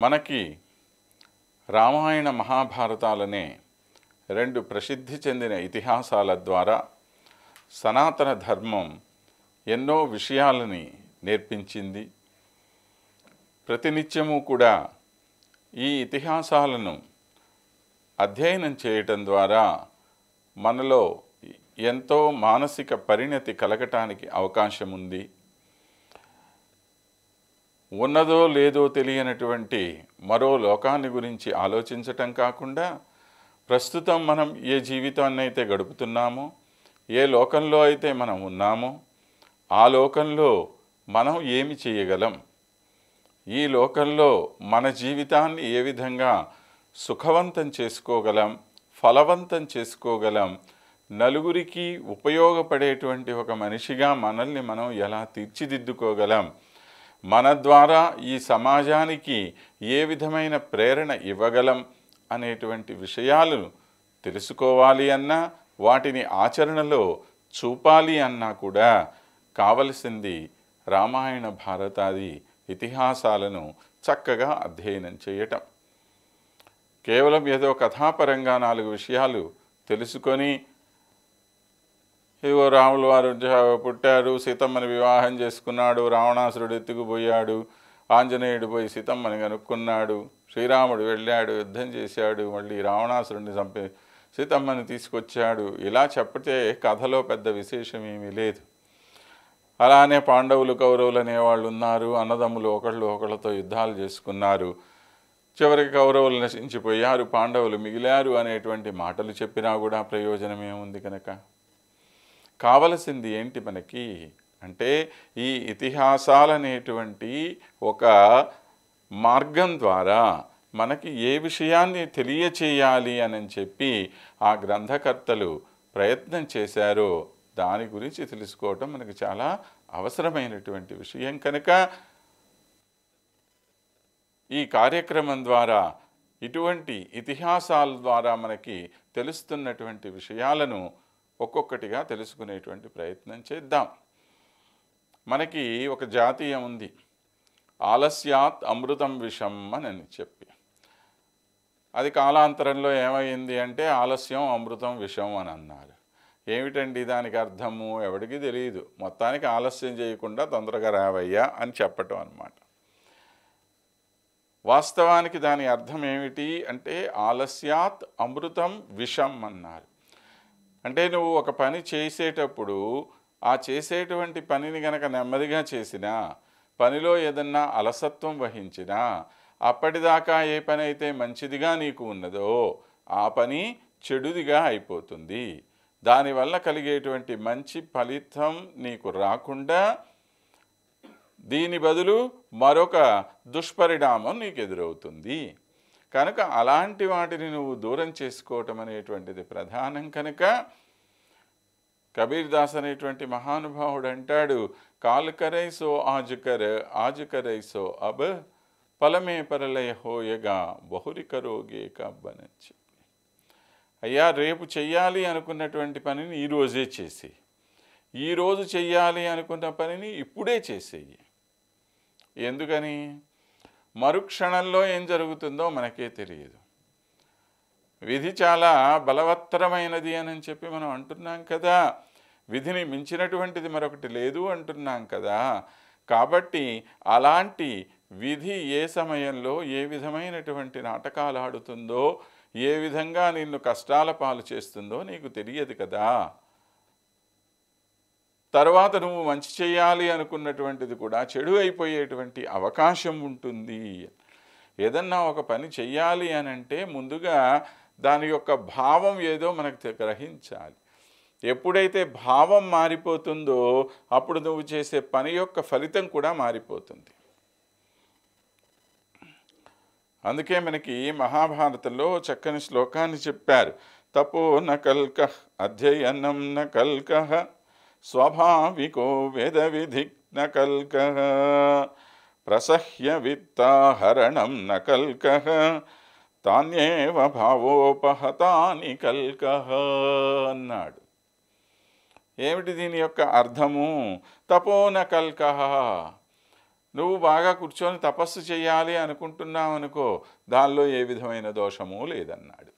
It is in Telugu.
మనకి రామాయణ మహాభారతాలనే రెండు ప్రసిద్ధి చెందిన ఇతిహాసాల ద్వారా సనాతన ధర్మం ఎన్నో విషయాలని నేర్పించింది. ప్రతినిత్యము కూడా ఈ ఇతిహాసాలను అధ్యయనం చేయటం ద్వారా మనలో ఎంతో మానసిక పరిణతి కలగటానికి అవకాశం ఉంది. ఉన్నదో లేదో తెలియనటువంటి మరో లోకాన్ని గురించి ఆలోచించటం కాకుండా ప్రస్తుతం మనం ఏ జీవితాన్ని అయితే గడుపుతున్నామో, ఏ లోకంలో అయితే మనం ఉన్నామో ఆ లోకంలో మనం ఏమి చేయగలం, ఈ లోకంలో మన జీవితాన్ని ఏ విధంగా సుఖవంతం చేసుకోగలం, ఫలవంతం చేసుకోగలం, నలుగురికి ఉపయోగపడేటువంటి ఒక మనిషిగా మనల్ని మనం ఎలా తీర్చిదిద్దుకోగలం, మన ద్వారా ఈ సమాజానికి ఏ విధమైన ప్రేరణ ఇవ్వగలం అనేటువంటి విషయాలను తెలుసుకోవాలి అన్నా, వాటిని ఆచరణలో చూపాలి అన్నా కూడా కావలసింది రామాయణ భారతాది ఇతిహాసాలను చక్కగా అధ్యయనం చేయటం. కేవలం ఏదో కథాపరంగా 4 విషయాలు తెలుసుకొని ఇవో రాములు వారు పుట్టారు, సీతమ్మని వివాహం చేసుకున్నాడు, రావణాసురుడు ఎత్తుకుపోయాడు, ఆంజనేయుడు పోయి సీతమ్మని కనుక్కున్నాడు, శ్రీరాముడు వెళ్ళాడు, యుద్ధం చేశాడు, మళ్ళీ రావణాసురుడిని చంపి సీతమ్మని తీసుకొచ్చాడు, ఇలా చెప్పతే కథలో పెద్ద విశేషం ఏమీ లేదు. అలానే పాండవులు కౌరవులు అనేవాళ్ళు ఉన్నారు, అన్నదమ్ములు ఒకళ్ళతో యుద్ధాలు చేసుకున్నారు, చివరికి కౌరవులు నశించిపోయారు, పాండవులు మిగిలారు అనేటువంటి మాటలు చెప్పినా కూడా ప్రయోజనం ఏముంది? కనుక కావలసింది ఏంటి మనకి అంటే ఈ ఇతిహాసాలనేటువంటి ఒక మార్గం ద్వారా మనకి ఏ విషయాన్ని తెలియచేయాలి అని చెప్పి ఆ గ్రంథకర్తలు ప్రయత్నం చేశారో దాని గురించి తెలుసుకోవటం మనకి చాలా అవసరమైనటువంటి విషయం. కనుక ఈ కార్యక్రమం ద్వారా ఇటువంటి ఇతిహాసాల ద్వారా మనకి తెలుస్తున్నటువంటి విషయాలను ఒక్కొక్కటిగా తెలుసుకునేటువంటి ప్రయత్నం చేద్దాం. మనకి ఒక జాతీయం ఉంది, ఆలస్యాత్ అమృతం విషం అని చెప్పి. అది కాలాంతరంలో ఏమైంది అంటే ఆలస్యం అమృతం విషం అని అన్నారు. ఏమిటండి దానికి అర్థము? ఎవడికి తెలియదు. మొత్తానికి ఆలస్యం చేయకుండా తొందరగా రావయ్యా అని చెప్పటం అన్నమాట. వాస్తవానికి దాని అర్థం ఏమిటి అంటే ఆలస్యాత్ అమృతం విషం అన్నారు. అంటే నువ్వు ఒక పని చేసేటప్పుడు ఆ చేసేటువంటి పనిని గనక నెమ్మదిగా చేసినా, పనిలో ఏదన్నా అలసత్వం వహించినా, అప్పటిదాకా ఏ పని అయితే మంచిదిగా నీకు ఉన్నదో ఆ పని చెడుదిగా అయిపోతుంది. దానివల్ల కలిగేటువంటి మంచి ఫలితం నీకు రాకుండా దీని బదులు మరొక దుష్పరిణామం నీకు ఎదురవుతుంది. కనుక అలాంటి వాటిని నువ్వు దూరం చేసుకోవటం అనేటువంటిది ప్రధానం. కనుక కబీర్ దాస్ అనేటువంటి మహానుభావుడు అంటాడు, కాల్ కరై సో ఆజ్ కరై సో అబ్ పలమే పరలయ హోయగా బహురి కరోగే కబ్బని చెప్పి. అయ్యా, రేపు చెయ్యాలి అనుకున్నటువంటి పనిని ఈరోజే చేసి, ఈరోజు చెయ్యాలి అనుకున్న పనిని ఇప్పుడే చేసేయి. ఎందుకని? మరుక్షణంలో ఏం జరుగుతుందో మనకే తెలియదు. విధి చాలా బలవత్తరమైనది అని చెప్పి మనం అంటున్నాం కదా, విధిని మించినటువంటిది మరొకటి లేదు అంటున్నాం కదా. కాబట్టి అలాంటి విధి ఏ సమయంలో ఏ విధమైనటువంటి నాటకాలు ఆడుతుందో, ఏ విధంగా నిన్ను కష్టాల పాలు చేస్తుందో నీకు తెలియదు కదా. తర్వాత నువ్వు మంచి చేయాలి అనుకున్నటువంటిది కూడా చెడు అయిపోయేటువంటి అవకాశం ఉంటుంది. ఏదన్నా ఒక పని చెయ్యాలి అని అంటే ముందుగా దాని యొక్క భావం ఏదో మనకు గ్రహించాలి. ఎప్పుడైతే భావం మారిపోతుందో అప్పుడు నువ్వు చేసే పని యొక్క ఫలితం కూడా మారిపోతుంది. అందుకే మనకి మహాభారతంలో చక్కని శ్లోకాన్ని చెప్పారు, తపో నకల్క అధ్యయనం నకల్క స్వాభావికో వేద విధిగ్న కల్క ప్రసహ్య విత్తాహరణం నకల్క తాన్యేవ భావోపహతాని కల్క అన్నాడు. ఏమిటి దీని యొక్క అర్థము? తపోన కల్క, నువ్వు బాగా కూర్చొని తపస్సు చేయాలి అనుకుంటున్నావు అనుకో, దానిలో ఏ విధమైన దోషము లేదన్నాడు.